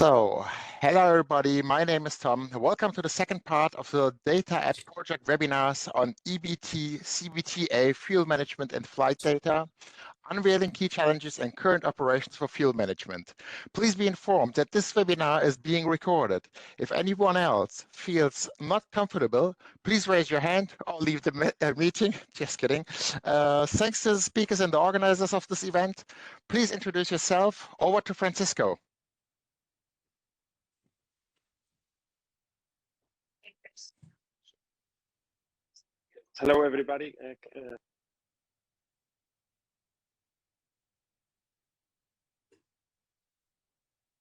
So, hello everybody, my name is Tom. Welcome to the second part of the Data at Project webinars on EBT, CBTA, fuel management and flight data, unveiling key challenges and current operations for fuel management. Please be informed that this webinar is being recorded. If anyone else feels not comfortable, please raise your hand or leave the meeting. Just kidding. Thanks to the speakers and the organizers of this event. Please introduce yourself. Over to Francisco. Hello, everybody.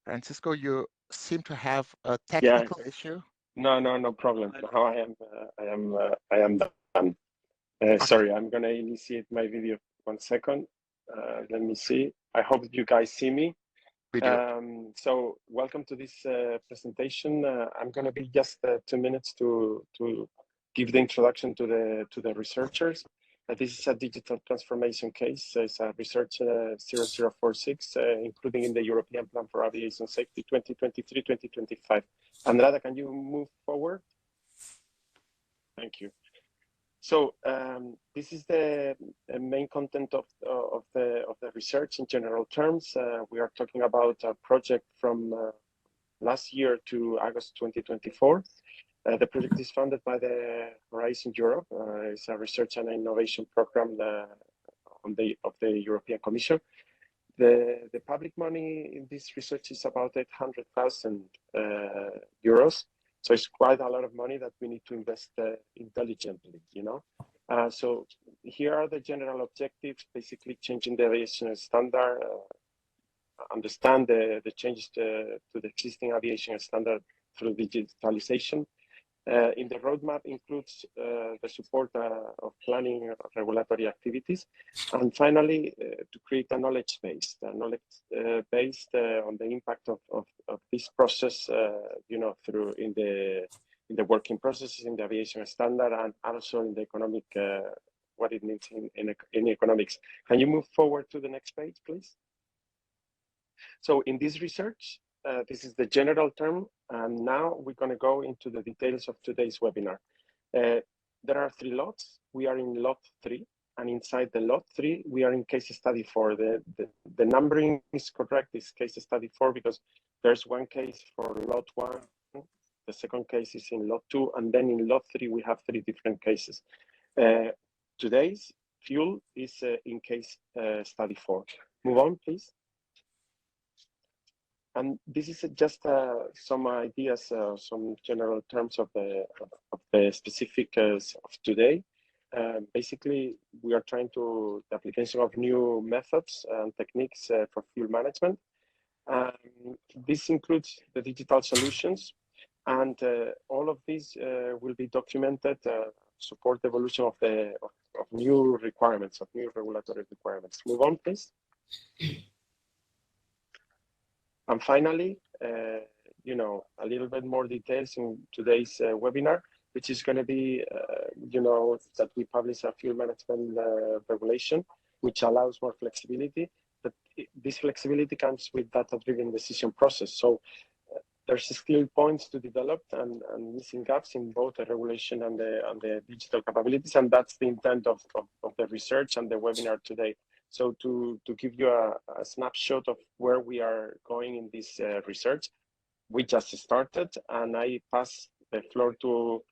Francisco, you seem to have a technical issue. No problem. Now I am done. Sorry, I'm gonna initiate my video. 1 second. Let me see. I hope you guys see me. So welcome to this presentation. I'm gonna be just 2 minutes to give the introduction to the researchers. This is a digital transformation case. It's a research 0046, including in the European Plan for Aviation Safety 2023-2025. Andrada, can you move forward? Thank you. So this is the main content of the research in general terms. We are talking about a project from last year to August 2024. The project is funded by the Horizon Europe. It's a research and innovation program of the European Commission. The public money in this research is about 800,000 euros. So it's quite a lot of money that we need to invest intelligently, you know. So here are the general objectives: basically changing the aviation standard, understand the changes to the existing aviation standard through digitalisation. In the roadmap includes the support of planning regulatory activities, and finally to create a knowledge base, based on the impact of this process, you know, through in the working processes in the aviation standard, and also in the economic what it means in economics. Can you move forward to the next page, please? So in this research, this is the general term, and now we're going to go into the details of today's webinar. There are 3 lots. We are in lot 3, and inside the lot 3, we are in case study 4. The numbering is correct, it's case study 4, because there's one case for lot 1, the second case is in lot 2, and then in lot 3, we have 3 different cases. Today's fuel is in case study 4. Move on, please. And this is just some ideas, some general terms of the specifics of today. Basically, we are trying to the application of new methods and techniques for fuel management. This includes the digital solutions, and all of these will be documented, support the evolution of new requirements, of new regulatory requirements. Move on, please. And finally, you know, a little bit more details in today's webinar, which is going to be, you know, that we publish a fuel management regulation, which allows more flexibility. But this flexibility comes with data-driven decision process. So there's still points to develop and missing gaps in both the regulation and the digital capabilities, and that's the intent of the research and the webinar today. So to give you a snapshot of where we are going in this research, we just started, and I pass the floor to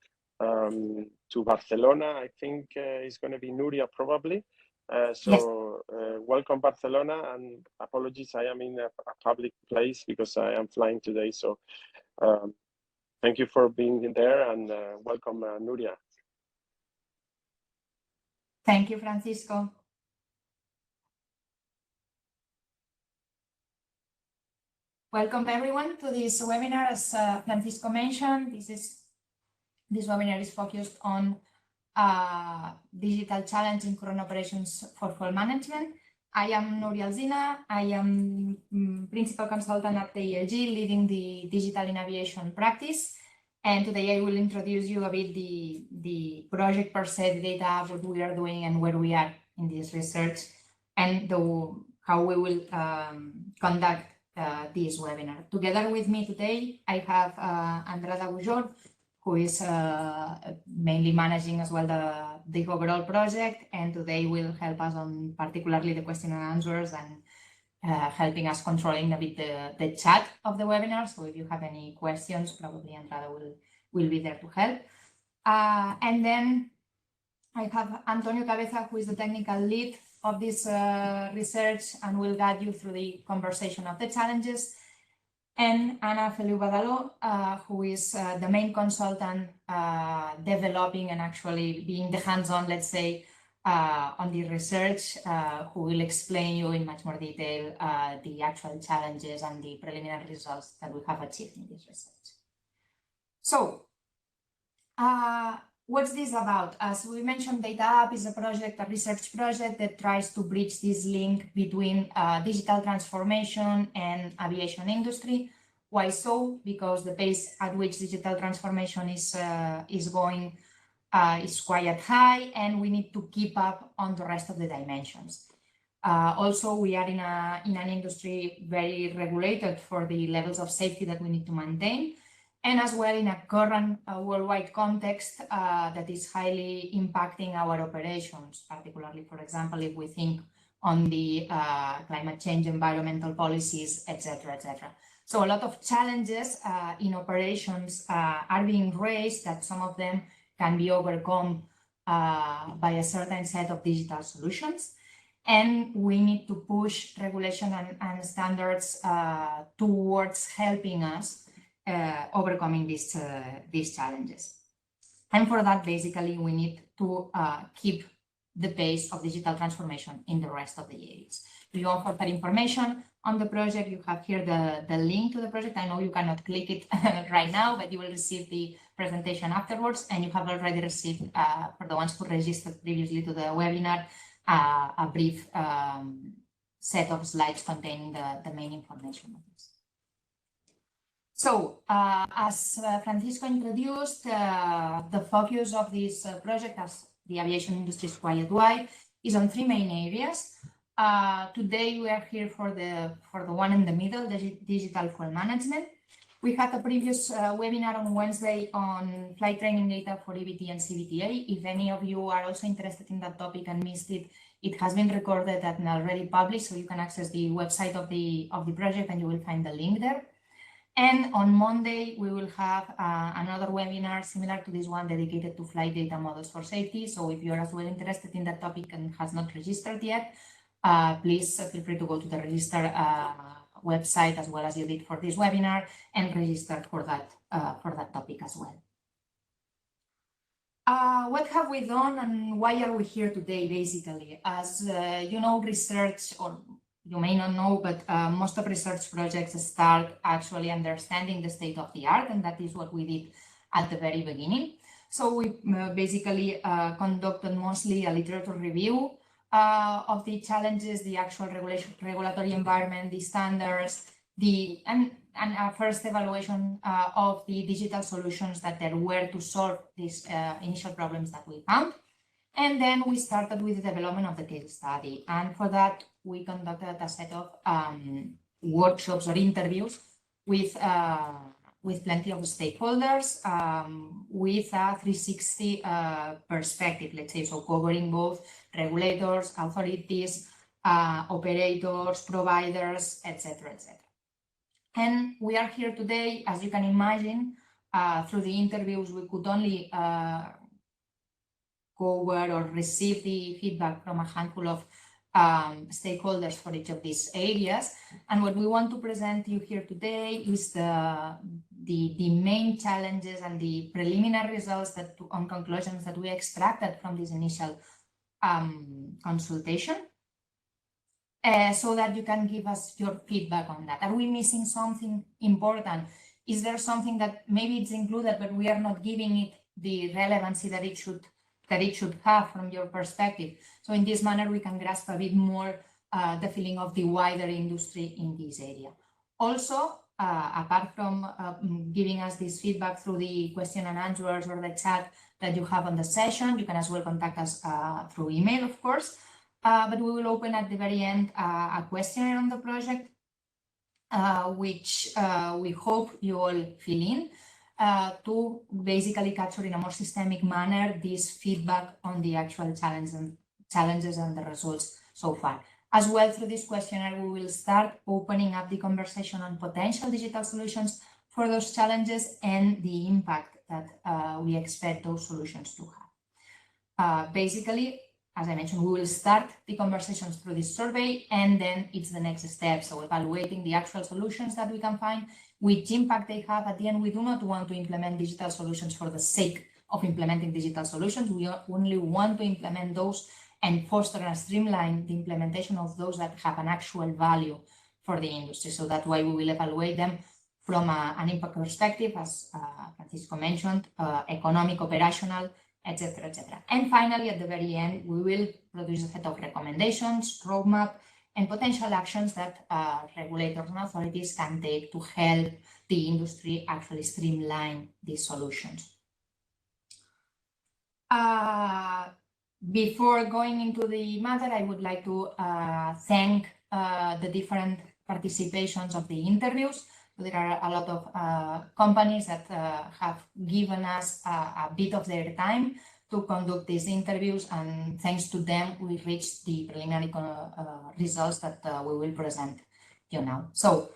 Barcelona. I think it's going to be Nuria probably. So welcome Barcelona, and apologies, I am in a public place because I am flying today. So thank you for being in there, and welcome Nuria. Thank you, Francisco. Welcome everyone to this webinar. As Francisco mentioned, this webinar is focused on digital challenge in current operations for fuel management. I am Nuria Alzina. I am principal consultant at the ELG, leading the digital in aviation practice. And today I will introduce you a bit the project per se, the data, what we are doing and where we are in this research, and how we will conduct this webinar. Together with me today, I have Andrada Gujol, who is mainly managing as well the overall project, and today will help us on particularly the question and answers and helping us controlling a bit the chat of the webinar. So if you have any questions, probably Andrada will be there to help. And then I have Antonio Cabeza, who is the technical lead of this research and will guide you through the conversation of the challenges. And Ana Feliu Badaló, who is the main consultant developing and actually being the hands-on, let's say, on the research, who will explain you in much more detail the actual challenges and the preliminary results that we have achieved in this research. So, what's this about? As we mentioned, Data App is a research project that tries to bridge this link between digital transformation and aviation industry. Why so? Because the pace at which digital transformation is going is quite high, and we need to keep up on the rest of the dimensions. Also, we are in an industry very regulated for the levels of safety that we need to maintain, and as well in a current worldwide context that is highly impacting our operations, particularly, for example, if we think on the climate change, environmental policies, etc., etc. So a lot of challenges in operations are being raised, that some of them can be overcome by a certain set of digital solutions. And we need to push regulation and standards towards helping us overcoming these challenges. And for that, basically, we need to keep the pace of digital transformation in the rest of the areas. If you want further information on the project, you have here the link to the project. I know you cannot click it right now, but you will receive the presentation afterwards, and you have already received, for the ones who registered previously to the webinar, a brief set of slides containing the main information of this. So, as Francisco introduced, the focus of this project, as the aviation industry is quite wide, is on three main areas. Today we are here for the one in the middle, the digital fuel management. We had a previous webinar on Wednesday on flight training data for EBT and CBTA. If any of you are also interested in that topic and missed it, it has been recorded and already published, so you can access the website of the project and you will find the link there. And on Monday, we will have another webinar similar to this one dedicated to flight data models for safety. So if you're as well interested in that topic and has not registered yet, please feel free to go to the register website as well as you did for this webinar and register for that topic as well. What have we done and why are we here today, basically? As you know, research, or you may not know, but most of research projects start actually understanding the state of the art, and that is what we did at the very beginning. So we basically conducted mostly a literature review of the challenges, the actual regulatory environment, the standards, and a first evaluation of the digital solutions that there were to solve these initial problems that we found. And then we started with the development of the case study. And for that, we conducted a set of workshops or interviews with plenty of stakeholders, with a 360 perspective, let's say, so covering both regulators, authorities, operators, providers, etc., etc. And we are here today, as you can imagine, through the interviews, we could only cover or receive the feedback from a handful of stakeholders for each of these areas. And what we want to present you here today is the main challenges and the preliminary results on conclusions that we extracted from this initial consultation, so that you can give us your feedback on that. Are we missing something important? Is there something that maybe it's included, but we are not giving it the relevancy that it should have from your perspective? So in this manner, we can grasp a bit more the feeling of the wider industry in this area. Also, apart from giving us this feedback through the question and answers or the chat that you have on the session, you can as well contact us through email, of course. But we will open at the very end a questionnaire on the project which we hope you all fill in to basically capture in a more systemic manner this feedback on the actual challenges and the results so far. As well, through this questionnaire, we will start opening up the conversation on potential digital solutions for those challenges and the impact that we expect those solutions to have. Basically, as I mentioned, we will start the conversations through this survey, and then it's the next step. So evaluating the actual solutions that we can find, which impact they have. At the end, we do not want to implement digital solutions for the sake of implementing digital solutions. We only want to implement those and foster and streamline the implementation of those that have an actual value for the industry. So that's why we will evaluate them from an impact perspective, as Francisco mentioned, economic, operational, etc., etc. And finally, at the very end, we will produce a set of recommendations, roadmap, and potential actions that regulators and authorities can take to help the industry actually streamline these solutions. Before going into the matter, I would like to thank the different participations of the interviews. There are a lot of companies that have given us a bit of their time to conduct these interviews, and thanks to them, we reached the preliminary results that we will present you now. So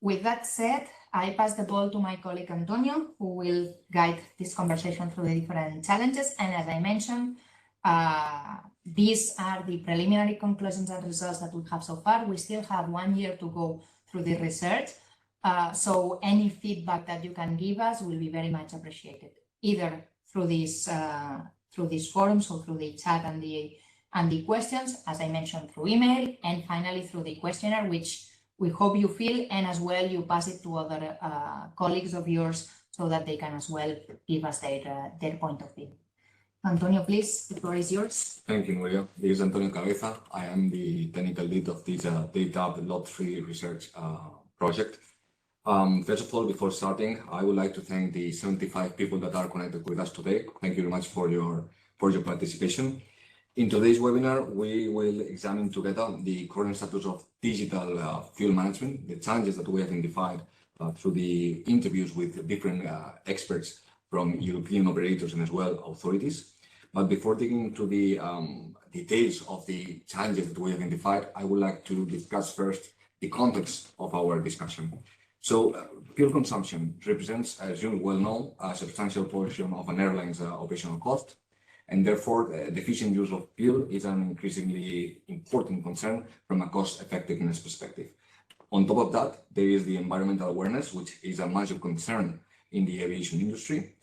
with that said, I pass the ball to my colleague Antonio, who will guide this conversation through the different challenges. And as I mentioned, these are the preliminary conclusions and results that we have so far. We still have 1 year to go through the research. So any feedback that you can give us will be very much appreciated, either through these forums or through the chat and the questions, as I mentioned, through email, and finally through the questionnaire, which we hope you fill, and as well you pass it to other colleagues of yours so that they can as well give us their point of view. Antonio, please, the floor is yours. Thank you, Nuria. This is Antonio Cabeza. I am the technical lead of this data lot3 research project. First of all, before starting, I would like to thank the 75 people that are connected with us today. Thank you very much for your participation. In today's webinar, we will examine together the current status of digital fuel management, the challenges that we have identified through the interviews with different experts from European operators and as well authorities. But before digging into the details of the challenges that we have identified, I would like to discuss first the context of our discussion. So fuel consumption represents, as you well know, a substantial portion of an airline's operational cost, and therefore the efficient use of fuel is an increasingly important concern from a cost effectiveness perspective. On top of that, there is the environmental awareness, which is a major concern in the aviation industry,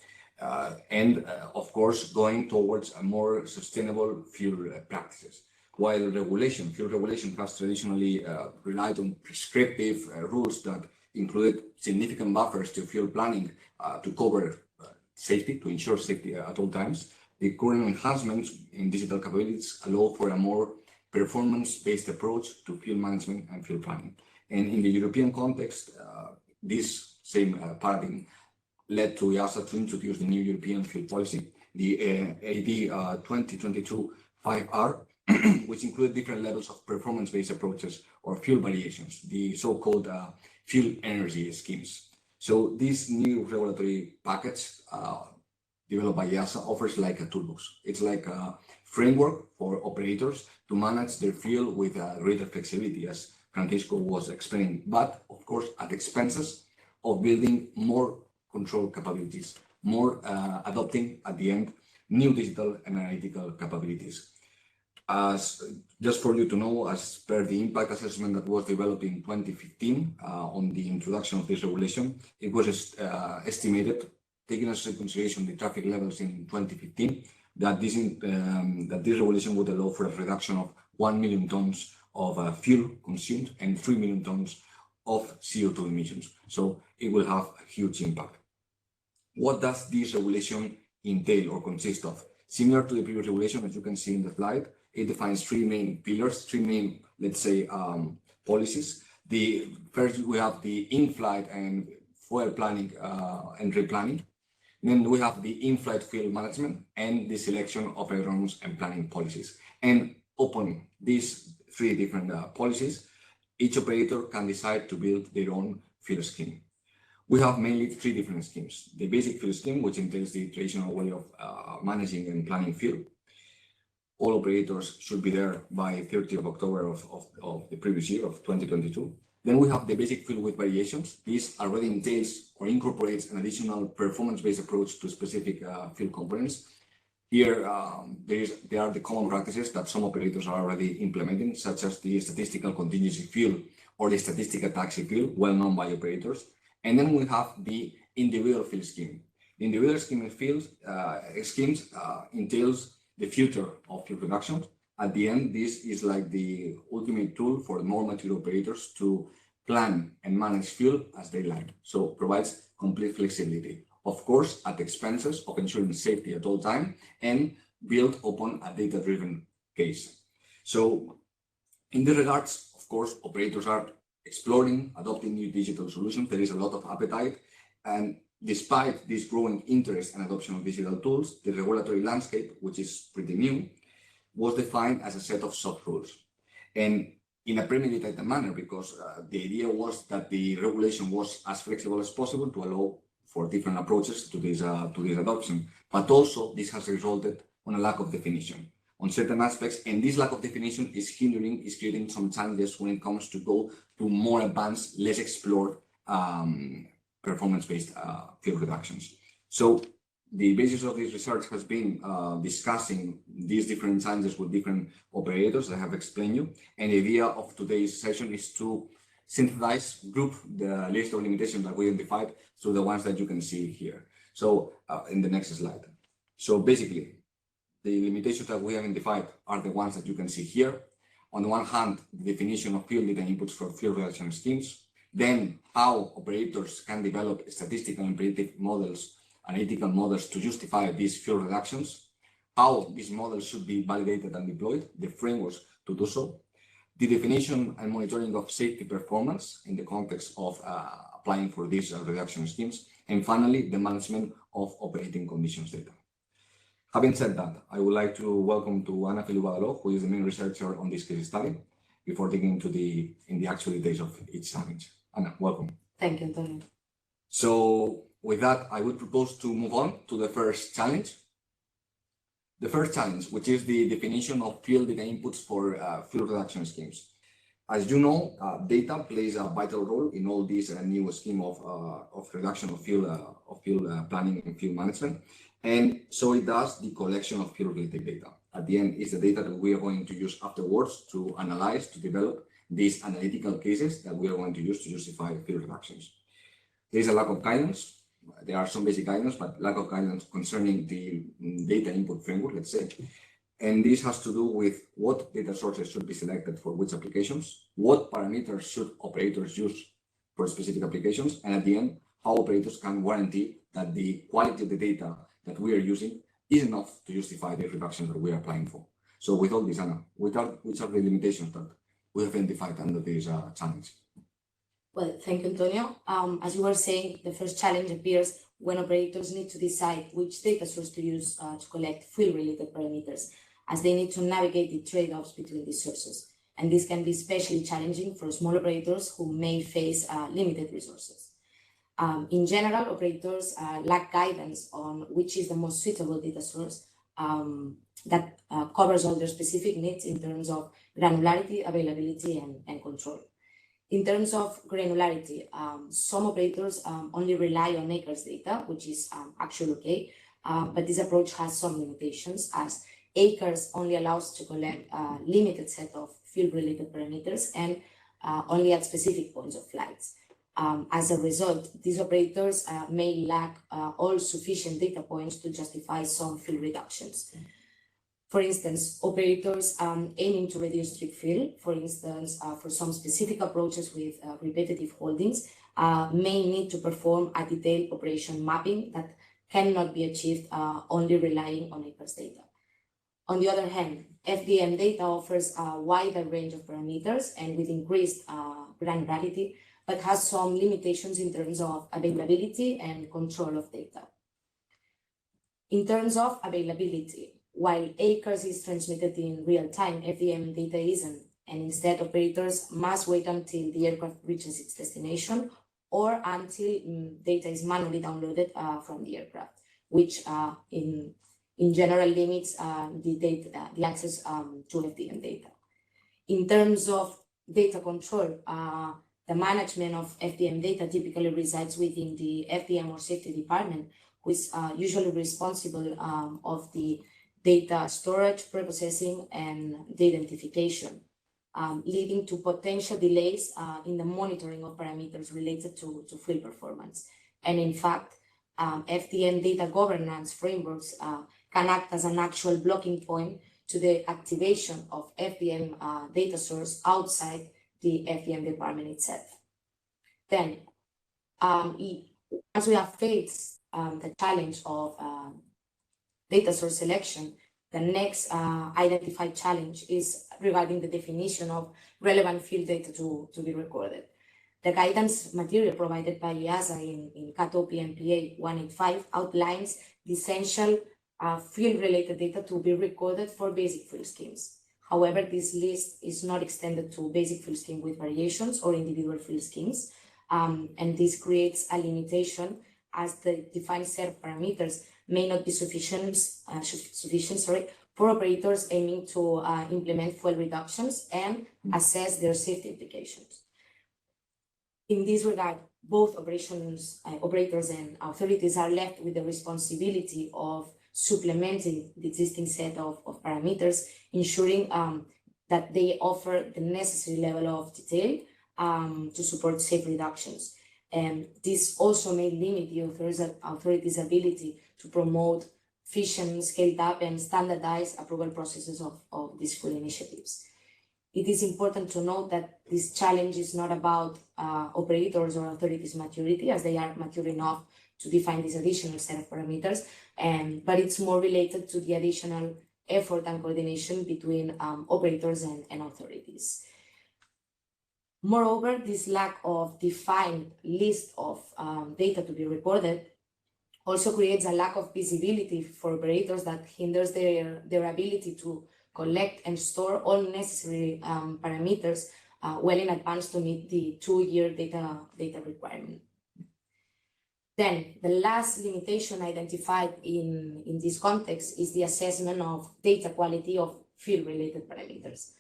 and of course going towards a more sustainable fuel practices. While fuel regulation has traditionally relied on prescriptive rules that included significant buffers to fuel planning to cover safety, to ensure safety at all times, the current enhancements in digital capabilities allow for a more performance-based approach to fuel management and fuel planning. And in the European context, this same paradigm led to EASA to introduce the new European fuel policy, the AD 2022-5R, which include different levels of performance-based approaches or fuel variations, the so-called fuel energy schemes. So this new regulatory package developed by EASA offers like a toolbox. It's like a framework for operators to manage their fuel with greater flexibility, as Francisco was explaining, but of course at expenses of building more control capabilities, more adopting at the end new digital and analytical capabilities. As just for you to know, as per the impact assessment that was developed in 2015 on the introduction of this regulation, it was estimated, taking into consideration the traffic levels in 2015, that this regulation would allow for a reduction of 1 million tons of fuel consumed and 3 million tons of CO2 emissions. So it will have a huge impact. What does this regulation entail or consist of? Similar to the previous regulation, as you can see in the slide, it defines three main pillars, three main, let's say, policies. The first, we have the in-flight and fuel planning and replanning. Then we have the in-flight fuel management and the selection of aerodromes and planning policies. And upon these three different policies, Each operator can decide to build their own field scheme. We have mainly three different schemes. The basic field scheme, which entails the traditional way of managing and planning field. All operators should be there by 30th of October of the previous year of 2022. Then we have the basic field with variations. This already entails or incorporates an additional performance-based approach to specific field components. Here, there are the common practices that some operators are already implementing, such as the statistical contingency field or the statistical taxi field, well known by operators. And then we have the individual field scheme. The individual scheme fields schemes entails the future of field reduction. At the end, this is like the ultimate tool for more mature operators to plan and manage field as they like. So provides complete flexibility. Of course, at the expenses of ensuring safety at all time and built upon a data-driven case. So in this regards, of course, operators are exploring, adopting new digital solutions. There is a lot of appetite. And despite this growing interest and adoption of digital tools, the regulatory landscape, which is pretty new, was defined as a set of soft rules. And in a premeditated manner, because the idea was that the regulation was as flexible as possible to allow for different approaches to this adoption. But also, this has resulted on a lack of definition on certain aspects, and this lack of definition is creating some challenges when it comes to go to more advanced, less explored performance-based field reductions. So the basis of this research has been discussing these different challenges with different operators that I have explained you, and the idea of today's session is to synthesize, group the list of limitations that we identified through the ones that you can see here. So in the next slide. So basically, the limitations that we have identified are the ones that you can see here. On the one hand, the definition of field data inputs for field reduction schemes, then how operators can develop statistical and predictive models, analytical models to justify these field reductions, how these models should be validated and deployed, the frameworks to do so, the definition and monitoring of safety performance in the context of applying for these reduction schemes, and finally, the management of operating conditions data. Having said that, I would like to welcome to Ana Feliu-Badaló, who is the main researcher on this case study, before digging into the actual details of each challenge. Ana, welcome. Thank you, Antonio. So with that, I would propose to move on to the first challenge. The first challenge, which is the definition of field data inputs for field reduction schemes. As you know, data plays a vital role in all this new scheme of reduction of field planning and field management. And so it does the collection of field-related data. At the end, is the data that we are going to use afterwards to analyze, to develop these analytical cases that we are going to use to justify field reductions. There is a lack of guidance. There are some basic guidance, but lack of guidance concerning the data input framework, let's say. And this has to do with what data sources should be selected for which applications, what parameters should operators use for specific applications, and at the end, how operators can guarantee that the quality of the data that we are using is enough to justify the reduction that we are applying for. So with all this, Ana, which are the limitations that we have identified under this challenge? Well, thank you, Antonio. As you were saying, the first challenge appears when operators need to decide which data source to use to collect field-related parameters, as they need to navigate the trade-offs between these sources. And this can be especially challenging for small operators who may face limited resources. In general, operators lack guidance on which is the most suitable data source that covers all their specific needs in terms of granularity, availability, and control. In terms of granularity, some operators only rely on acres data, which is actually okay, but this approach has some limitations, as acres only allows to collect a limited set of field-related parameters and only at specific points of flights. As a result, these operators may lack all sufficient data points to justify some field reductions. For instance, operators aiming to reduce strict field, for instance, for some specific approaches with repetitive holdings, may need to perform a detailed operation mapping that cannot be achieved only relying on acres data. On the other hand, FDM data offers a wider range of parameters and with increased granularity, but has some limitations in terms of availability and control of data. In terms of availability, while acres is transmitted in real time, FDM data isn't. and instead operators must wait until the aircraft reaches its destination or until data is manually downloaded from the aircraft, which in general limits the access to FDM data. In terms of data control, the management of FDM data typically resides within the FDM or safety department, who is usually responsible of the data storage, preprocessing, and the identification, leading to potential delays in the monitoring of parameters related to field performance. And in fact, FDM data governance frameworks can act as an actual blocking point to the activation of FDM data source outside the FDM department itself. Then, once we have faced the challenge of data source selection, the next identified challenge is regarding the definition of relevant field data to be recorded. The guidance material provided by EASA in CATO PMPA 185 outlines the essential field-related data to be recorded for basic field schemes. However, this list is not extended to basic field scheme with variations or individual field schemes, and this creates a limitation as the defined set of parameters may not be sufficient for operators aiming to implement fuel reductions and assess their safety implications. In this regard, both operators and authorities are left with the responsibility of supplementing the existing set of parameters, ensuring that they offer the necessary level of detail to support safe reductions. And this also may limit the authorities' ability to promote efficient, scaled up, and standardized approval processes of these fuel initiatives. It is important to note that this challenge is not about operators or authorities' maturity, as they are mature enough to define this additional set of parameters, but it's more related to the additional effort and coordination between operators and authorities. Moreover, this lack of defined list of data to be recorded also creates a lack of visibility for operators that hinders their ability to collect and store all necessary parameters well in advance to meet the 2-year data requirement. Then the last limitation identified in this context is the assessment of data quality of field-related parameters.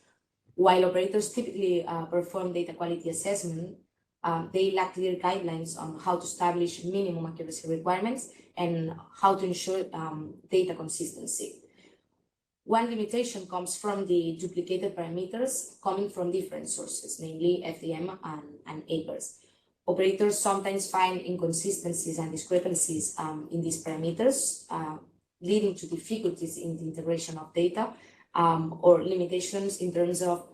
While operators typically perform data quality assessment, they lack clear guidelines on how to establish minimum accuracy requirements and how to ensure data consistency. One limitation comes from the duplicated parameters coming from different sources, namely FDM and APERS. Operators sometimes find inconsistencies and discrepancies in these parameters, leading to difficulties in the integration of data or limitations in terms of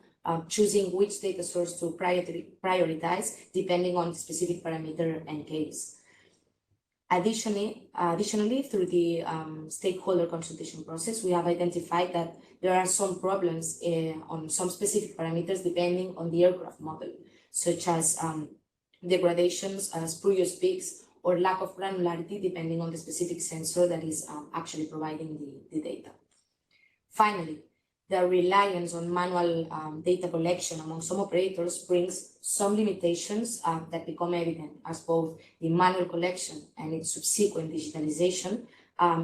choosing which data source to prioritize depending on the specific parameter and case. Additionally, through the stakeholder consultation process, we have identified that there are some problems on some specific parameters depending on the aircraft model, such as degradations, spurious peaks, or lack of granularity depending on the specific sensor that is actually providing the data. Finally, the reliance on manual data collection among some operators brings some limitations that become evident as both the manual collection and its subsequent digitalization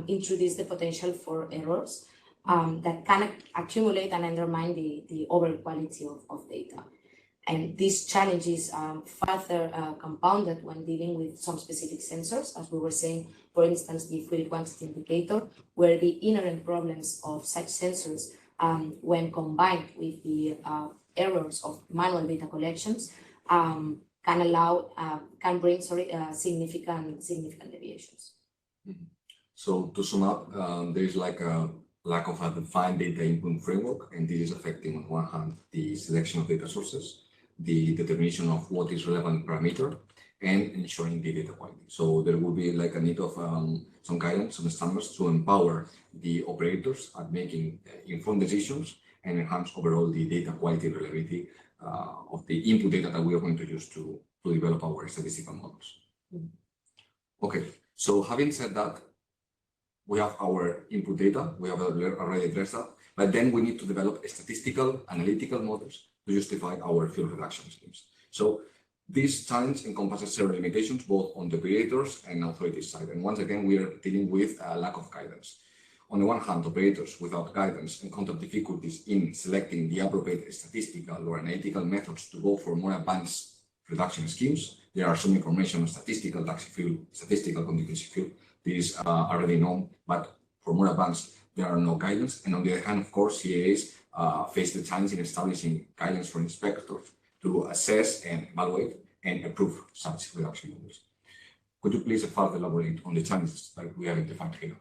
introduce the potential for errors that can accumulate and undermine the overall quality of data. And these challenges further compounded when dealing with some specific sensors, as we were saying, for instance, the fuel quantity indicator, where the inherent problems of such sensors when combined with the errors of manual data collections can bring significant deviations. Mm-hmm. So to sum up, there is like a lack of a defined data input framework, and this is affecting on one hand the selection of data sources, the determination of what is relevant parameter, and ensuring the data quality. So there will be like a need of some guidance, some standards to empower the operators at making informed decisions and enhance overall the data quality and reliability of the input data that we are going to use to develop our statistical models. Mm-hmm. Okay, so having said that, we have our input data, we have already addressed that, but then we need to develop statistical, analytical models to justify our fuel reduction schemes. So this challenge encompasses several limitations, both on the operators and authorities side. And once again, we are dealing with a lack of guidance. On the one hand, operators without guidance encounter difficulties in selecting the appropriate statistical or analytical methods to go for more advanced reduction schemes. There are some information on statistical taxi fuel, statistical contingency fuel. These are already known, but for more advanced, there are no guidance. And on the other hand, of course, CAAs face the challenge in establishing guidance for inspectors to assess and evaluate and approve such reduction models. Could you please further elaborate on the challenges that we have identified here?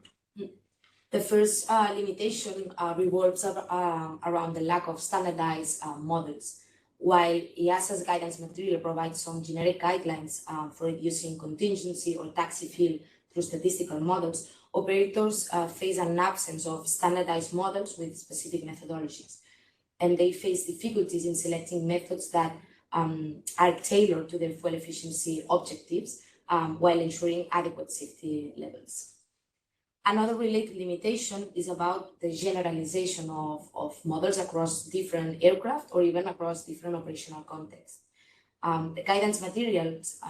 The first limitation revolves around the lack of standardized models. While EASA's guidance material provides some generic guidelines for reducing contingency or taxi fuel through statistical models, operators face an absence of standardized models with specific methodologies. And they face difficulties in selecting methods that are tailored to their fuel efficiency objectives while ensuring adequate safety levels. Another related limitation is about the generalization of models across different aircraft or even across different operational contexts. The guidance materials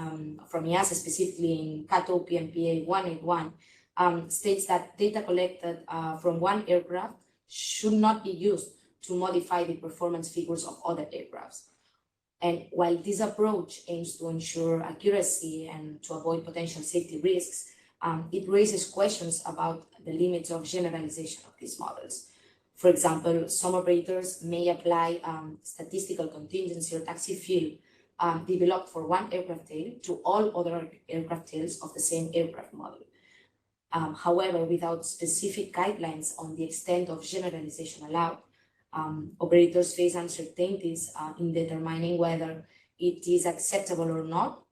from EASA, specifically in CATO PMPA 181, states that data collected from one aircraft should not be used to modify the performance figures of other aircrafts. And while this approach aims to ensure accuracy and to avoid potential safety risks, it raises questions about the limits of generalization of these models. For example, some operators may apply statistical contingency or taxi fuel developed for one aircraft tail to all other aircraft tails of the same aircraft model. However, without specific guidelines on the extent of generalization allowed, operators face uncertainties in determining whether it is acceptable or not,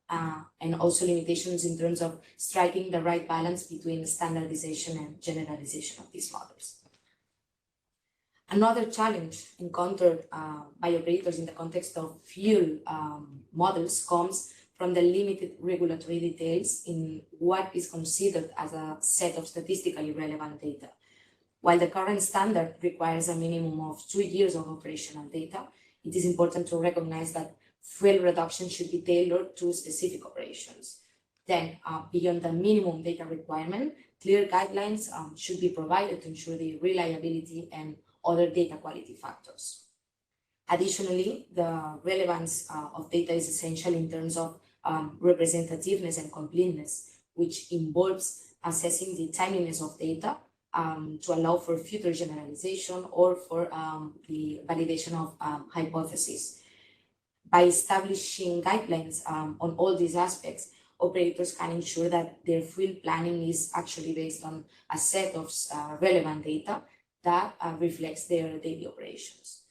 and also limitations in terms of striking the right balance between standardization and generalization of these models. Another challenge encountered by operators in the context of fuel models comes from the limited regulatory details in what is considered as a set of statistically relevant data. While the current standard requires a minimum of 2 years of operational data, it is important to recognize that fuel reduction should be tailored to specific operations. Then, beyond the minimum data requirement, clear guidelines should be provided to ensure the reliability and other data quality factors. Additionally, the relevance of data is essential in terms of representativeness and completeness, which involves assessing the timeliness of data to allow for future generalization or for the validation of hypotheses. By establishing guidelines on all these aspects, operators can ensure that their fuel planning is actually based on a set of relevant data that reflects their daily operations.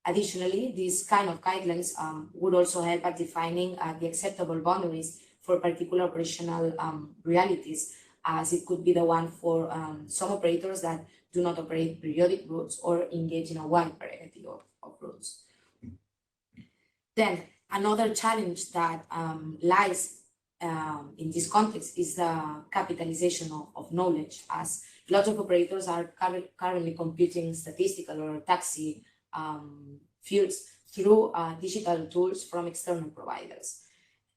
Additionally, these kind of guidelines would also help at defining the acceptable boundaries for particular operational realities, as it could be the one for some operators that do not operate periodic routes or engage in a wide variety of routes. Then, another challenge that lies in this context is the capitalization of knowledge, as lots of operators are currently computing statistical or taxi fields through digital tools from external providers.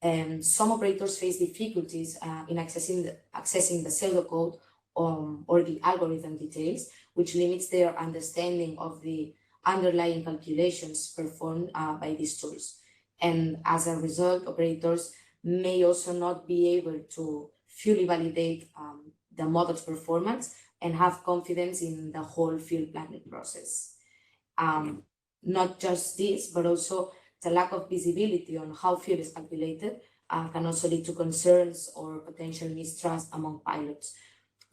And some operators face difficulties in accessing the pseudocode or the algorithm details, which limits their understanding of the underlying calculations performed by these tools. And as a result, operators may also not be able to fully validate the model's performance and have confidence in the whole field planning process. Not just this, but also the lack of visibility on how fuel is calculated can also lead to concerns or potential mistrust among pilots.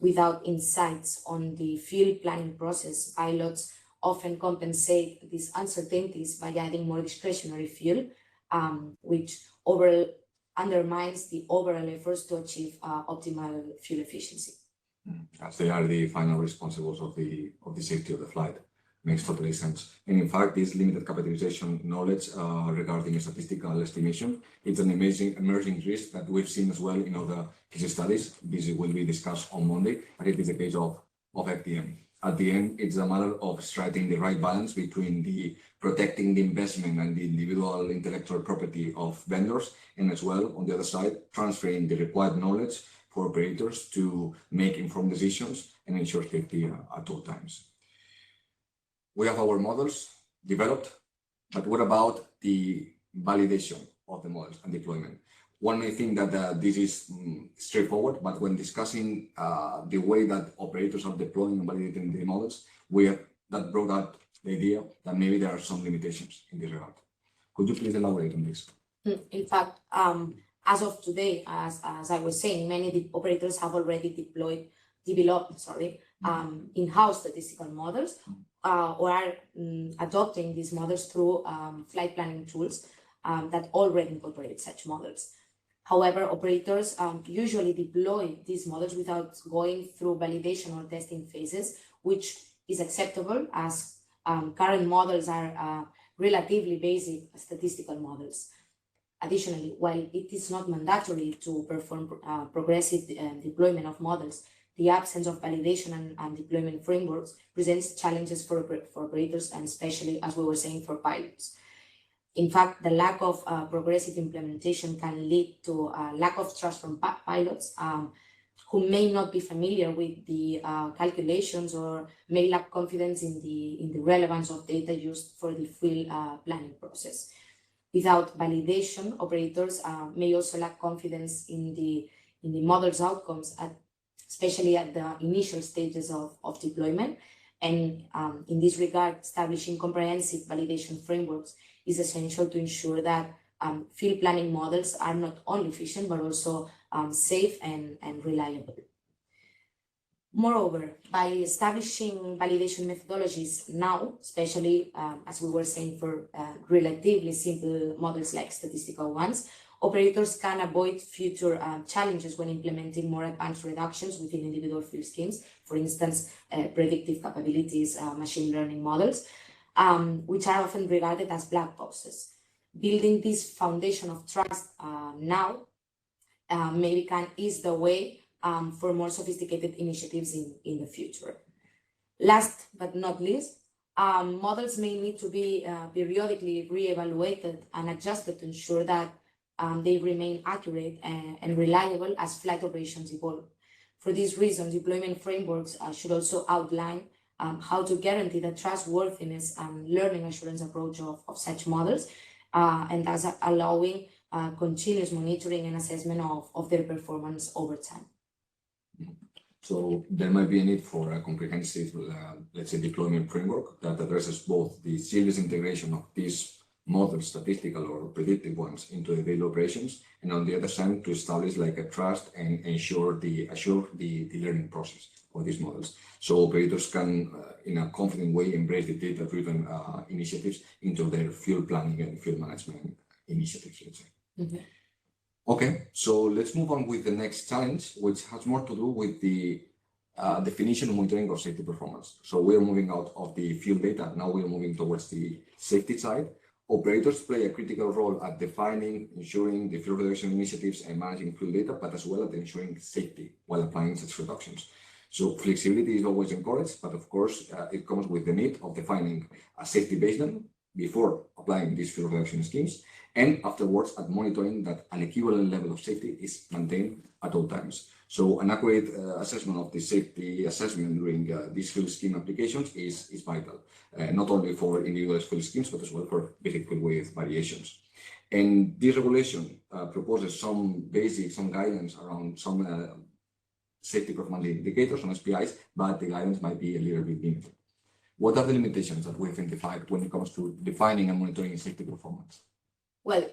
Without insights on the field planning process, pilots often compensate these uncertainties by adding more discretionary fuel, which overall undermines the overall efforts to achieve optimal fuel efficiency. As they are the final responsibles of the safety of the flight. Makes totally sense. And in fact, this limited capitalization knowledge regarding statistical estimation, it's an emerging risk that we've seen as well in other case studies. This will be discussed on Monday, but it is the case of FDM. At the end, it's a matter of striking the right balance between the protecting the investment and the individual intellectual property of vendors, and as well, on the other side, transferring the required knowledge for operators to make informed decisions and ensure safety at all times. We have our models developed, but what about the validation of the models and deployment? One may think that this is straightforward, but when discussing the way that operators are deploying and validating the models, that brought up the idea that maybe there are some limitations in this regard. Could you please elaborate on this? In fact, as of today, as I was saying, many operators have already developed in-house statistical models or are adopting these models through flight planning tools that already incorporate such models. However, operators usually deploy these models without going through validation or testing phases, which is acceptable as current models are relatively basic statistical models. Additionally, while it is not mandatory to perform progressive deployment of models, the absence of validation and deployment frameworks presents challenges for operators, and especially, as we were saying, for pilots. In fact, the lack of progressive implementation can lead to a lack of trust from pilots who may not be familiar with the calculations or may lack confidence in the relevance of data used for the field planning process. Without validation, operators may also lack confidence in the model's outcomes, especially at the initial stages of deployment. And in this regard, establishing comprehensive validation frameworks is essential to ensure that field planning models are not only efficient, but also safe and reliable. Moreover, by establishing validation methodologies now, especially as we were saying for relatively simple models like statistical ones, operators can avoid future challenges when implementing more advanced reductions within individual field schemes, for instance, predictive capabilities, machine learning models, which are often regarded as black boxes. Building this foundation of trust now maybe can ease the way for more sophisticated initiatives in the future. Last but not least, models may need to be periodically re-evaluated and adjusted to ensure that they remain accurate and reliable as flight operations evolve. For these reasons, deployment frameworks should also outline how to guarantee the trustworthiness and learning assurance approach of such models, and thus allowing continuous monitoring and assessment of their performance over time. So there might be a need for a comprehensive, let's say, deployment framework that addresses both the seamless integration of these models, statistical or predictive ones, into the daily operations, and on the other side, to establish like a trust and assure the learning process of these models, so operators can, in a confident way, embrace the data-driven initiatives into their field planning and field management initiatives, let's say. Mm-hmm. Okay, so let's move on with the next challenge, which has more to do with the definition and monitoring of safety performance. So we are moving out of the field data. Now we are moving towards the safety side. Operators play a critical role at defining, ensuring the field reduction initiatives and managing field data, but as well as ensuring safety while applying such reductions. So flexibility is always encouraged, but of course, it comes with the need of defining a safety baseline before applying these field reduction schemes, and afterwards at monitoring that an equivalent level of safety is maintained at all times. So an accurate assessment of the safety assessment during these field scheme applications is vital, not only for individual field schemes, but as well for basic field with variations. And this regulation proposes some guidance around some safety performance indicators, some SPIs, but the guidance might be a little bit limited. What are the limitations that we've identified when it comes to defining and monitoring safety performance? Well,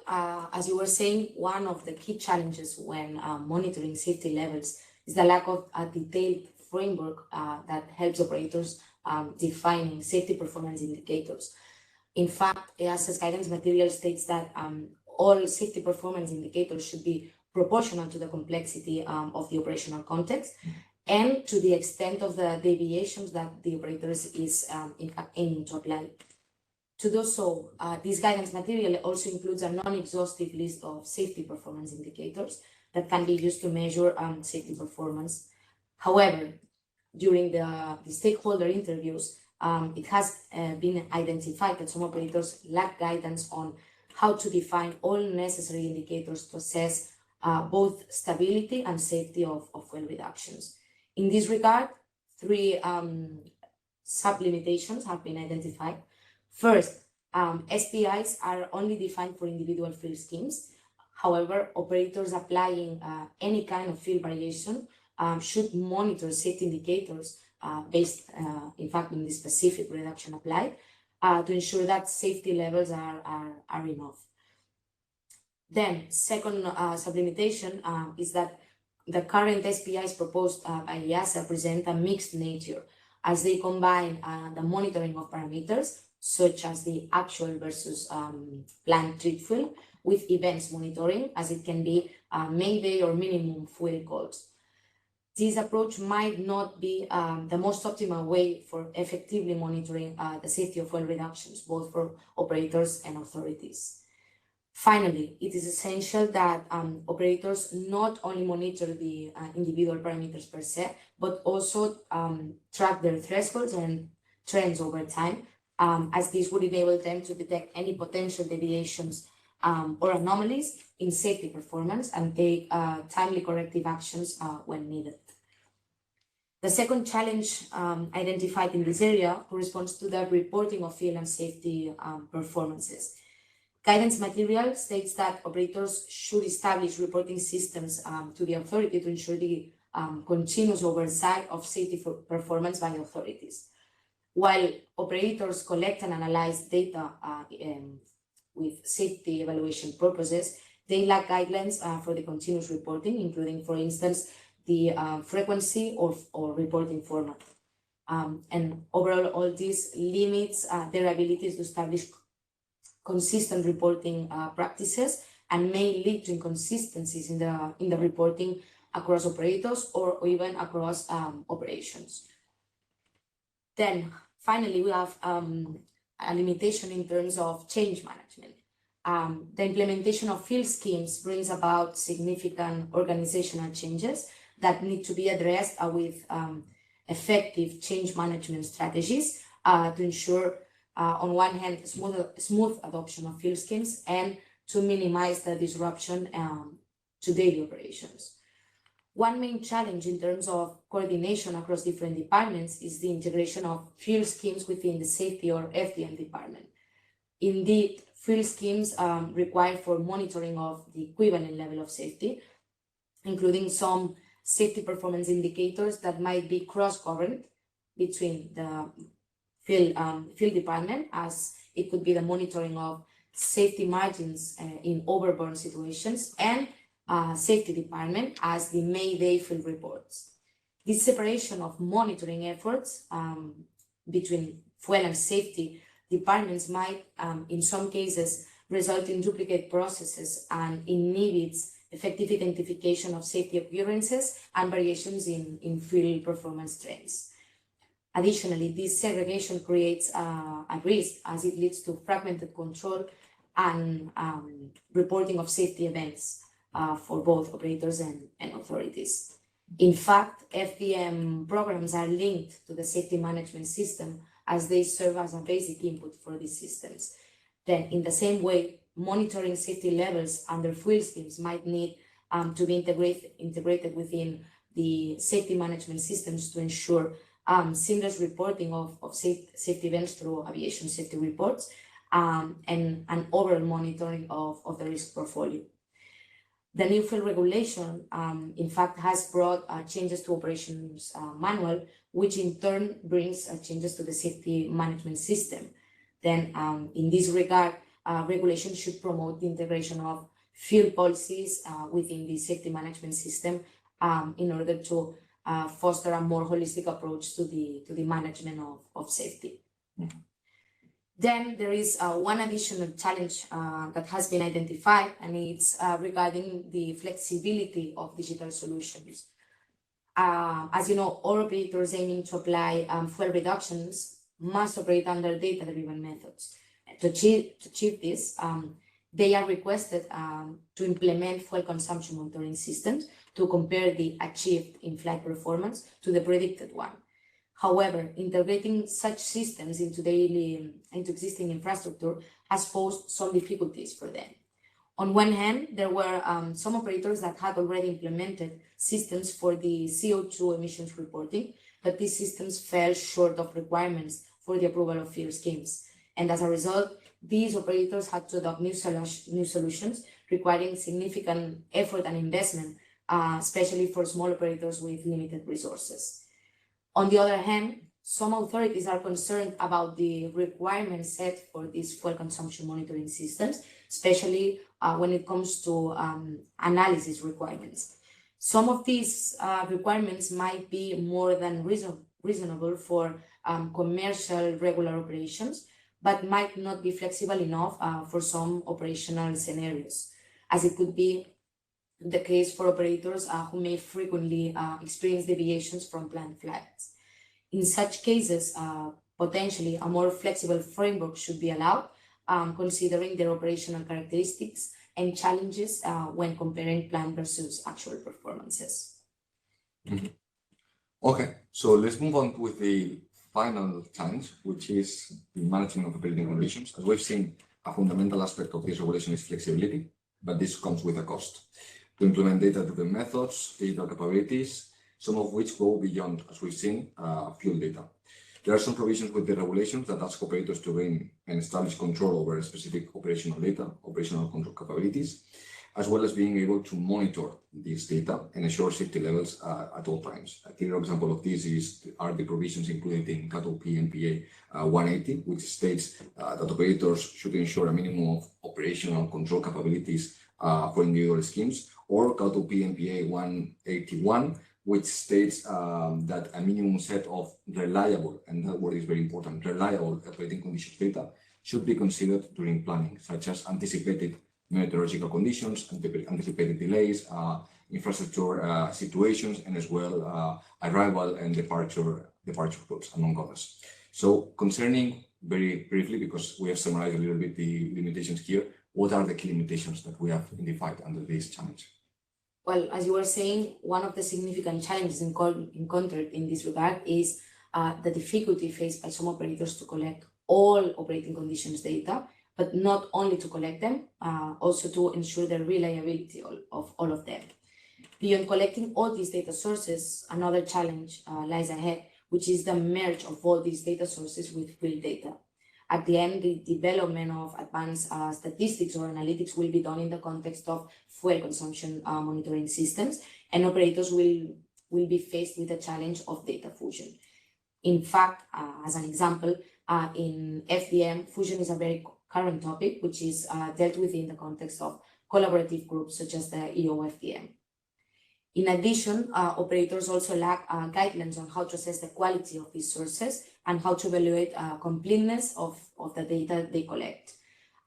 as you were saying, one of the key challenges when monitoring safety levels is the lack of a detailed framework that helps operators defining safety performance indicators. In fact, EASA's guidance material states that all safety performance indicators should be proportional to the complexity of the operational context and to the extent of the deviations that the operators is in fact aiming to apply. To do so, this guidance material also includes a non-exhaustive list of safety performance indicators that can be used to measure safety performance. However, during the stakeholder interviews, it has been identified that some operators lack guidance on how to define all necessary indicators to assess both stability and safety of fuel reductions. In this regard, three sub-limitations have been identified. First, SPIs are only defined for individual fuel schemes. However, operators applying any kind of fuel variation should monitor safety indicators based, in fact, on the specific reduction applied to ensure that safety levels are enough. Then, second sub-limitation is that the current SPIs proposed by EASA present a mixed nature as they combine the monitoring of parameters, such as the actual versus planned treat fuel, with events monitoring, as it can be mayday or minimum fuel calls. This approach might not be the most optimal way for effectively monitoring the safety of fuel reductions, both for operators and authorities. Finally, it is essential that operators not only monitor the individual parameters per se, but also track their thresholds and trends over time, as this would enable them to detect any potential deviations or anomalies in safety performance and take timely corrective actions when needed. The second challenge identified in this area corresponds to the reporting of fuel and safety performances. Guidance material states that operators should establish reporting systems to the authority to ensure the continuous oversight of safety performance by authorities. While operators collect and analyze data with safety evaluation purposes, they lack guidelines for the continuous reporting, including, for instance, the frequency or reporting format. And overall, all this limits their abilities to establish consistent reporting practices and may lead to inconsistencies in the reporting across operators or even across operations. Then finally, we have a limitation in terms of change management. The implementation of field schemes brings about significant organizational changes that need to be addressed with effective change management strategies to ensure, on one hand, smooth adoption of field schemes and to minimize the disruption to daily operations. One main challenge in terms of coordination across different departments is the integration of fuel schemes within the safety or FDM department. Indeed, fuel schemes require for monitoring of the equivalent level of safety, including some safety performance indicators that might be cross-governed between the field department, as it could be the monitoring of safety margins in overburn situations, and safety department as the Mayday field reports. This separation of monitoring efforts between fuel and safety departments might, in some cases, result in duplicate processes and inhibits effective identification of safety occurrences and variations in fuel performance trends. Additionally, this segregation creates a risk as it leads to fragmented control and reporting of safety events for both operators and authorities. In fact, FDM programs are linked to the safety management system as they serve as a basic input for these systems. Then, in the same way, monitoring safety levels under fuel schemes might need to be integrated within the safety management systems to ensure seamless reporting of safety events through aviation safety reports and an overall monitoring of the risk portfolio. The new fuel regulation, in fact, has brought changes to operations manual, which in turn brings changes to the safety management system. Then, in this regard, regulation should promote the integration of fuel policies within the safety management system in order to foster a more holistic approach to the management of safety. Mm-hmm. Then there is one additional challenge that has been identified, and it's regarding the flexibility of digital solutions. As you know, all operators aiming to apply fuel reductions must operate under data-driven methods. To achieve this, they are requested to implement fuel consumption monitoring systems to compare the achieved in-flight performance to the predicted one. However, integrating such systems into existing infrastructure has posed some difficulties for them. On one hand, there were some operators that had already implemented systems for the CO2 emissions reporting, but these systems fell short of requirements for the approval of FEAR schemes. And as a result, these operators had to adopt new solutions requiring significant effort and investment, especially for small operators with limited resources. On the other hand, some authorities are concerned about the requirements set for these fuel consumption monitoring systems, especially when it comes to analysis requirements. Some of these requirements might be more than reasonable for commercial regular operations, but might not be flexible enough for some operational scenarios, as it could be the case for operators who may frequently experience deviations from planned flights. In such cases, potentially a more flexible framework should be allowed, considering their operational characteristics and challenges when comparing plan versus actual performances. Mm-hmm. Okay, so let's move on with the final challenge, which is the management of operating conditions. As we've seen, a fundamental aspect of this regulation is flexibility, but this comes with a cost. To implement data-driven methods, digital capabilities, some of which go beyond, as we've seen, fuel data. There are some provisions with the regulations that ask operators to gain and establish control over specific operational data, operational control capabilities, as well as being able to monitor this data and ensure safety levels at all times. A clear example of this are the provisions included in CATO PNPA 180, which states that operators should ensure a minimum of operational control capabilities for individual schemes, or CATO PNPA 181, which states that a minimum set of reliable, and that word is very important, reliable operating conditions data should be considered during planning, such as anticipated meteorological conditions, anticipated delays, infrastructure situations, and as well arrival and departure routes, among others. So concerning, very briefly, because we have summarized a little bit the limitations here, what are the key limitations that we have identified under this challenge? Well, as you were saying, one of the significant challenges encountered in this regard is the difficulty faced by some operators to collect all operating conditions data, but not only to collect them, also to ensure the reliability of all of them. Beyond collecting all these data sources, another challenge lies ahead, which is the merge of all these data sources with real data. At the end, the development of advanced statistics or analytics will be done in the context of fuel consumption monitoring systems, and operators will be faced with the challenge of data fusion. In fact, as an example, in FDM, fusion is a very current topic, which is dealt with in the context of collaborative groups such as the EOFDM. In addition, operators also lack guidelines on how to assess the quality of these sources and how to evaluate completeness of the data they collect.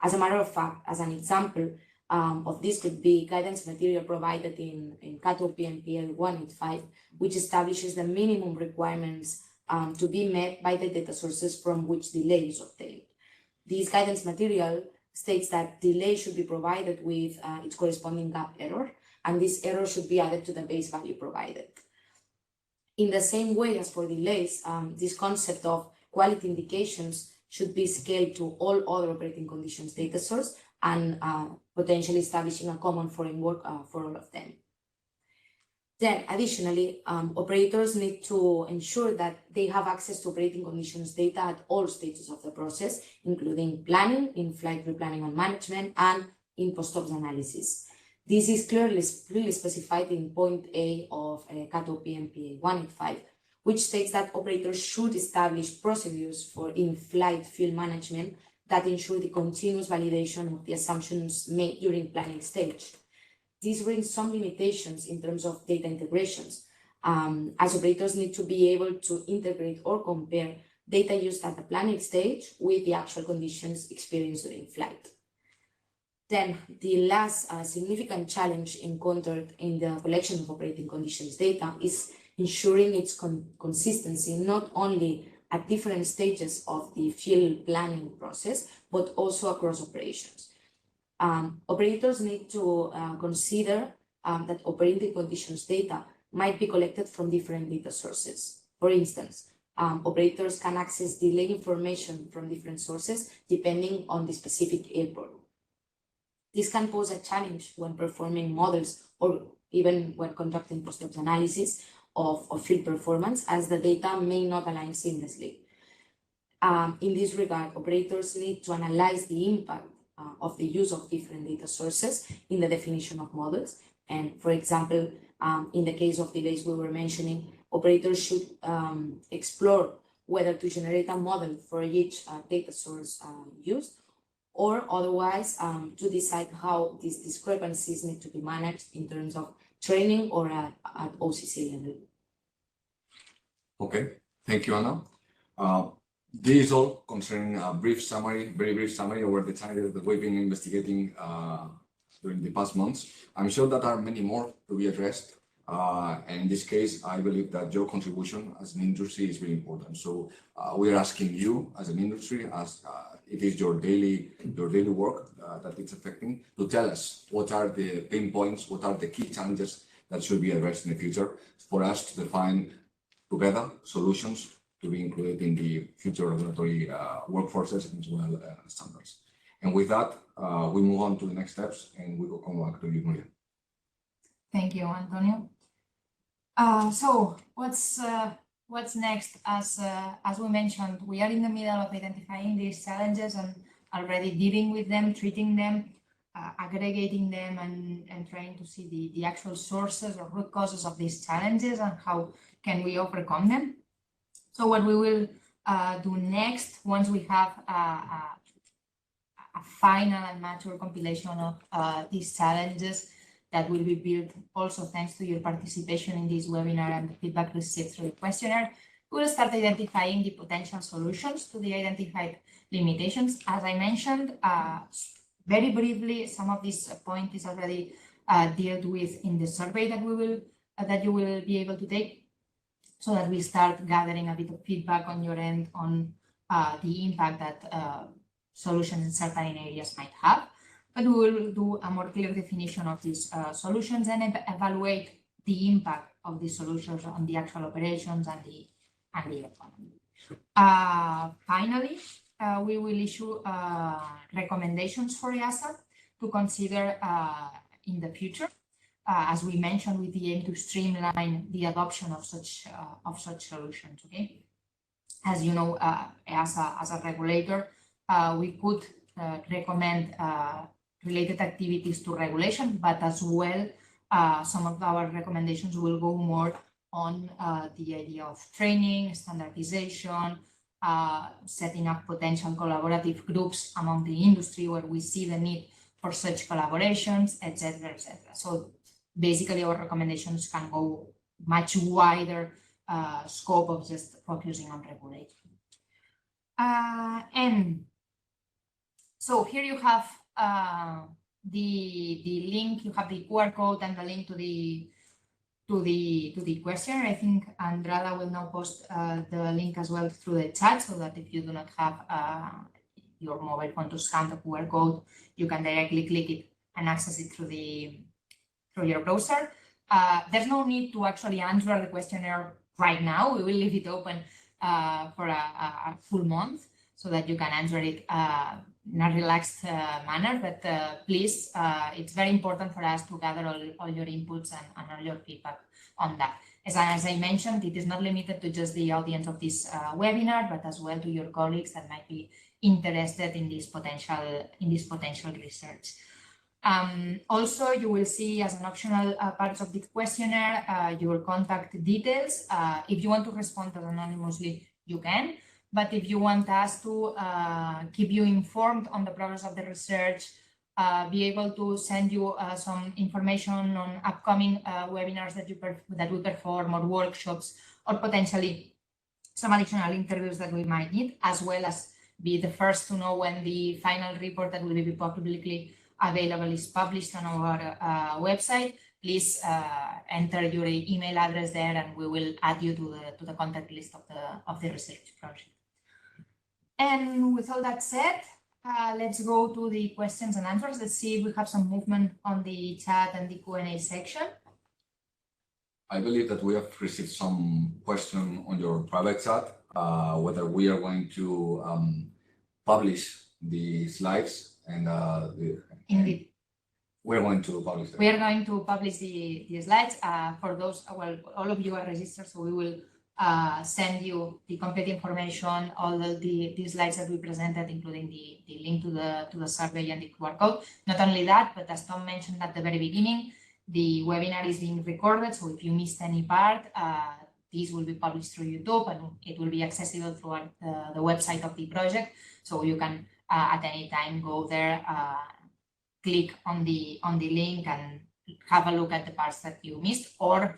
As a matter of fact, as an example of this could be guidance material provided in CATO PNPA 185, which establishes the minimum requirements to be met by the data sources from which delay is obtained. This guidance material states that delay should be provided with its corresponding gap error, and this error should be added to the base value provided. In the same way as for delays, this concept of quality indications should be scaled to all other operating conditions data source and potentially establishing a common framework for all of them. Then, additionally, operators need to ensure that they have access to operating conditions data at all stages of the process, including planning, in-flight replanning and management, and in post-ops analysis. This is clearly specified in point A of CATO PNPA 185, which states that operators should establish procedures for in-flight field management that ensure the continuous validation of the assumptions made during planning stage. This brings some limitations in terms of data integrations, as operators need to be able to integrate or compare data used at the planning stage with the actual conditions experienced during flight. Then the last significant challenge encountered in the collection of operating conditions data is ensuring its consistency not only at different stages of the field planning process, but also across operations. Operators need to consider that operating conditions data might be collected from different data sources. For instance, operators can access delay information from different sources depending on the specific airport. This can pose a challenge when performing models or even when conducting post-ops analysis of field performance, as the data may not align seamlessly. In this regard, operators need to analyze the impact of the use of different data sources in the definition of models. And for example, in the case of delays we were mentioning, operators should explore whether to generate a model for each data source used, or otherwise to decide how these discrepancies need to be managed in terms of training or at OCC level. Okay, thank you, Anna. This is all concerning a brief summary, very brief summary over the challenges that we've been investigating during the past months. I'm sure that there are many more to be addressed. And in this case, I believe that your contribution as an industry is very important. So we are asking you as an industry, as it is your daily work that it's affecting, to tell us what are the pain points, what are the key challenges that should be addressed in the future for us to define together solutions to be included in the future regulatory workforces as well as standards. And with that, we move on to the next steps, and we will come back to you, Maria. Thank you, Antonio. So what's next? As we mentioned, we are in the middle of identifying these challenges and already dealing with them, treating them, aggregating them, and trying to see the actual sources or root causes of these challenges and how can we overcome them. So what we will do next, once we have a final and mature compilation of these challenges that will be built also thanks to your participation in this webinar and the feedback received through the questionnaire, we will start identifying the potential solutions to the identified limitations. As I mentioned, very briefly, some of this point is already dealt with in the survey that you will be able to take, so that we start gathering a bit of feedback on your end on the impact that solutions in certain areas might have. But we will do a more clear definition of these solutions and evaluate the impact of these solutions on the actual operations and the economy. Finally, we will issue recommendations for EASA to consider in the future, as we mentioned, with the aim to streamline the adoption of such solutions. Okay, as you know, EASA as a regulator, we could recommend related activities to regulation, but as well, some of our recommendations will go more on the idea of training, standardization, setting up potential collaborative groups among the industry where we see the need for such collaborations, etc., etc. So basically, our recommendations can go much wider scope of just focusing on regulation. And so here you have the link. You have the QR code and the link to the questionnaire. I think Andrada will now post the link as well through the chat, so that if you do not have your mobile phone to scan the QR code, you can directly click it and access it through your browser. There's no need to actually answer the questionnaire right now. We will leave it open for a full month so that you can answer it in a relaxed manner. But please, it's very important for us to gather all your inputs and all your feedback on that. As I mentioned, it is not limited to just the audience of this webinar, but as well to your colleagues that might be interested in this potential research. Also, you will see as an optional part of the questionnaire your contact details. If you want to respond anonymously, you can. But if you want us to keep you informed on the progress of the research, be able to send you some information on upcoming webinars that we perform, or workshops, or potentially some additional interviews that we might need, as well as be the first to know when the final report that will be publicly available is published on our website, please enter your email address there, and we will add you to the contact list of the research project. And with all that said, let's go to the questions and answers. Let's see if we have some movement on the chat and the Q&A section. I believe that we have received some question on your private chat. whether we are going to publish the slides and Indeed. we're going to publish them. We are going to publish the slides for those, well, all of you are registered, so we will send you the complete information, all the slides that we presented, including the link to the survey and the QR code. Not only that, but as Tom mentioned at the very beginning, the webinar is being recorded, so if you missed any part, these will be published through YouTube and it will be accessible through the website of the project, so you can at any time go there, click on the link and have a look at the parts that you missed, or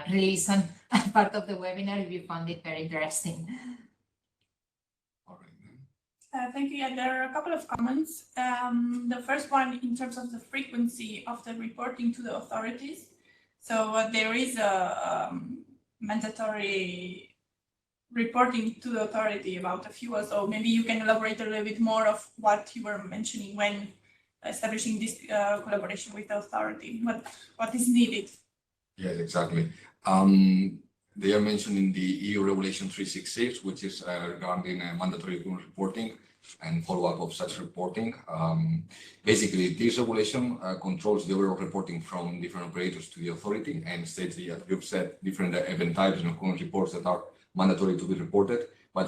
re-listen as part of the webinar if you found it very interesting. All right. Thank you. Yeah, there are a couple of comments. The first one in terms of the frequency of the reporting to the authorities. So there is a mandatory reporting to the authority about the fuel. So maybe you can elaborate a little bit more of what you were mentioning when establishing this collaboration with the authority. What is needed? Yes, exactly. They are mentioned in the EU Regulation 366, which is regarding mandatory reporting and follow-up of such reporting. Basically, this regulation controls the overall reporting from different operators to the authority and states, as you've said, different event types and current reports that are mandatory to be reported. But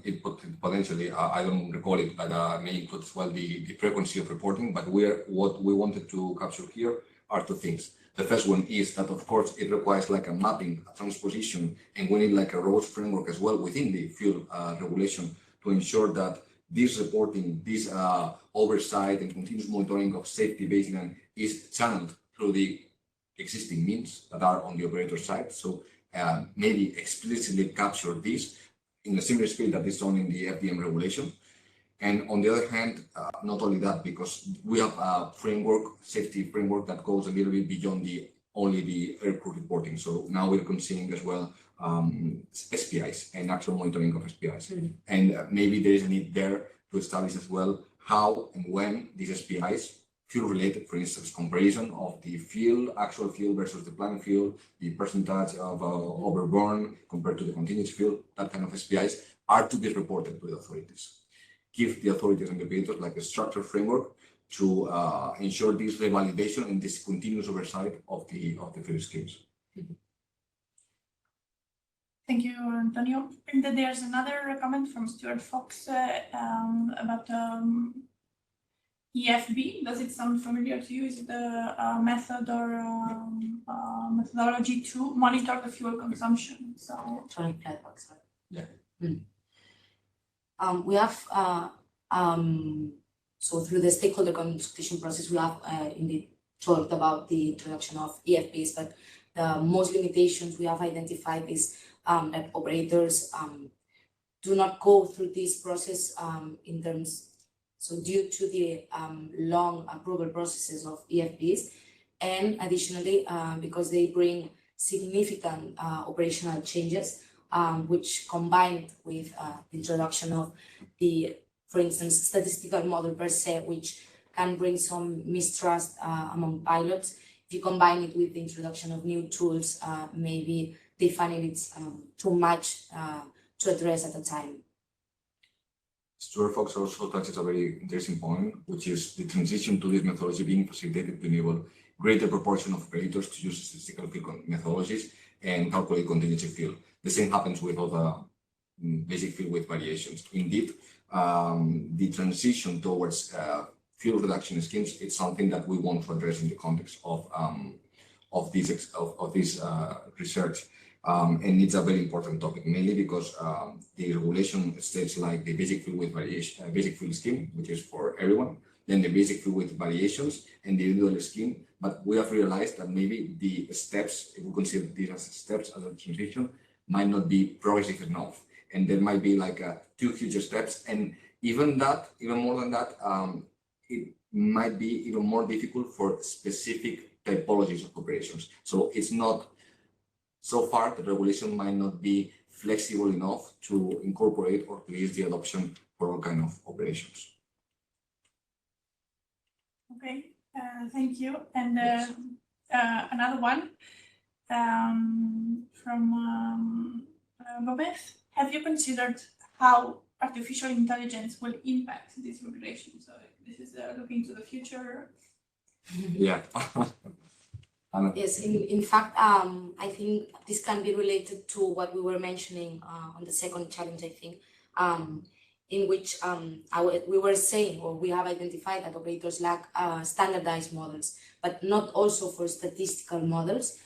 it potentially, I don't recall it, but may include as well the frequency of reporting. But what we wanted to capture here are two things. The first one is that, of course, it requires like a mapping, a transposition, and we need like a robust framework as well within the fuel regulation to ensure that this reporting, this oversight and continuous monitoring of safety baseline is channeled through the existing means that are on the operator side. So maybe explicitly capture this in a similar scale that is done in the FDM regulation. And on the other hand, not only that, because we have a framework, safety framework that goes a little bit beyond only the aircrew reporting. So now we're considering as well SPIs and actual monitoring of SPIs. Mm-hmm. And maybe there is a need there to establish as well how and when these SPIs, fuel related, for instance, comparison of the fuel, actual fuel versus the planned fuel, the percentage of overburn compared to the continuous fuel, that kind of SPIs are to be reported to the authorities. Give the authorities and the operators like a structured framework to ensure this revalidation and this continuous oversight of the fuel schemes. Thank you, Antonio. And then there's another comment from Stuart Fox about EFB. Does it sound familiar to you? Is it a method or methodology to monitor the fuel consumption? So electronic black box. Yeah. Mm. We have so through the stakeholder consultation process, we have indeed talked about the introduction of EFBs, but the most limitations we have identified is that operators do not go through this process in terms. So due to the long approval processes of EFBs, and additionally because they bring significant operational changes, which combined with the introduction of the, for instance, statistical model per se, which can bring some mistrust among pilots. If you combine it with the introduction of new tools, maybe they find it's too much to address at the time. Stuart Fox also touches a very interesting point, which is the transition to this methodology being facilitated to enable greater proportion of operators to use statistical field methodologies and calculate contingency field. The same happens with other basic field with variations. Indeed, the transition towards fuel reduction schemes is something that we want to address in the context of this research. And it's a very important topic, mainly because the regulation states like the basic field with variation, basic field scheme, which is for everyone, then the basic field with variations and the individual scheme. But we have realized that maybe the steps, if we consider these as steps as a transition, might not be progressive enough. And there might be like two huge steps. And even more than that, it might be even more difficult for specific typologies of operations. So it's not, so far, the regulation might not be flexible enough to incorporate or to ease the adoption for all kinds of operations. Okay, thank you. And Yes. Another one from Gomez. have you considered how artificial intelligence will impact this regulation? So this is looking to the future. Yeah. Yes, in fact, I think this can be related to what we were mentioning on the second challenge, I think, in which we were saying, or we have identified that operators lack standardized models, but not also for statistical models.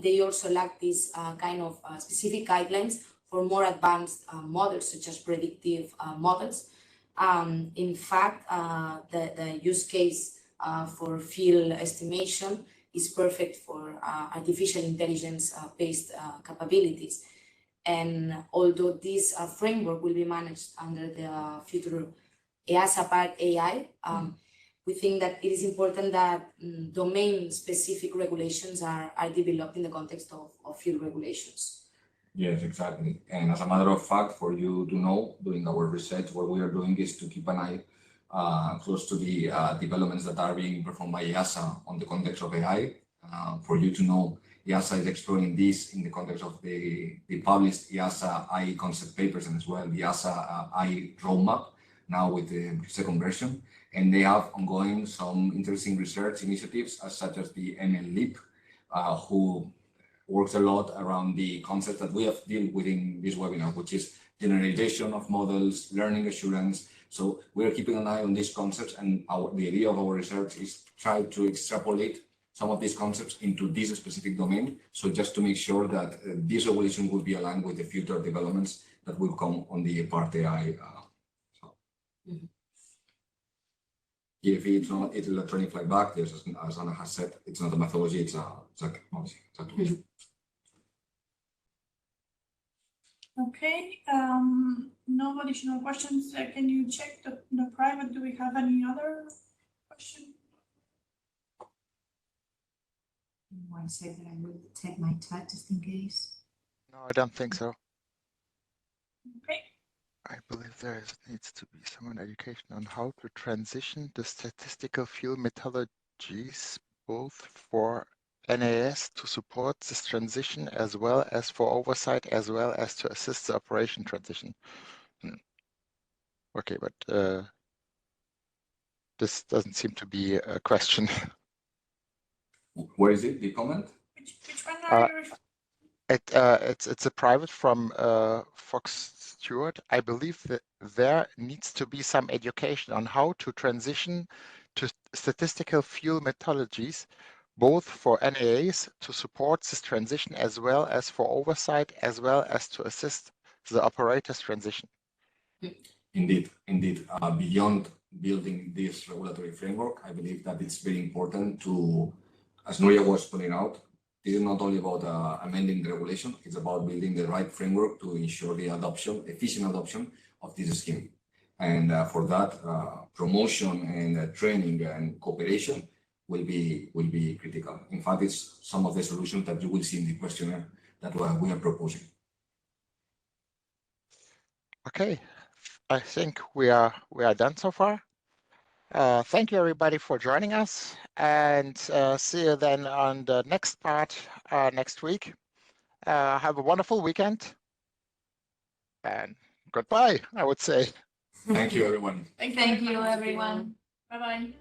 They also lack these kind of specific guidelines for more advanced models, such as predictive models. In fact, the use case for field estimation is perfect for artificial intelligence-based capabilities. And although this framework will be managed under the future EASA Part AI, we think that it is important that domain-specific regulations are developed in the context of field regulations. Yes, exactly. And as a matter of fact, for you to know, doing our research, what we are doing is to keep an eye close to the developments that are being performed by EASA on the context of AI. For you to know, EASA is exploring this in the context of the published EASA AI concept papers, and as well the EASA AI roadmap, now with the second version. And they have ongoing some interesting research initiatives, such as the ML Leap, who works a lot around the concept that we have dealt with in this webinar, which is generalization of models, learning assurance. So we're keeping an eye on these concepts, and the idea of our research is try to extrapolate some of these concepts into this specific domain. So just to make sure that this regulation will be aligned with the future developments that will come on the Part AI. If it's not, it's electronic flyback. There's, as Anna has said, it's not a methodology, it's a technology. Okay, no additional questions. Can you check the private? Do we have any other question? 1 second, I will take my time just in case. No, I don't think so. Okay. I believe there needs to be some education on how to transition the statistical field methodologies both for NAS to support this transition as well as for oversight as well as to assist the operation transition. Okay, but this doesn't seem to be a question. Where is it, the comment? Which one are you referring? It's a private from Fox Stewart. I believe that there needs to be some education on how to transition to statistical field methodologies, both for NAAs to support this transition as well as for oversight, as well as to assist the operator's transition. Indeed. Beyond building this regulatory framework, I believe that it's very important to, as Nuria was pointing out, this is not only about amending the regulation, it's about building the right framework to ensure the efficient adoption of this scheme. And for that, promotion and training and cooperation will be critical. In fact, it's some of the solutions that you will see in the questionnaire that we are proposing. Okay, I think we are done so far. Thank you everybody for joining us, and see you then on the next part next week. Have a wonderful weekend and goodbye, I would say. Thank you, everyone. Thank Thank you, everyone. Bye-bye.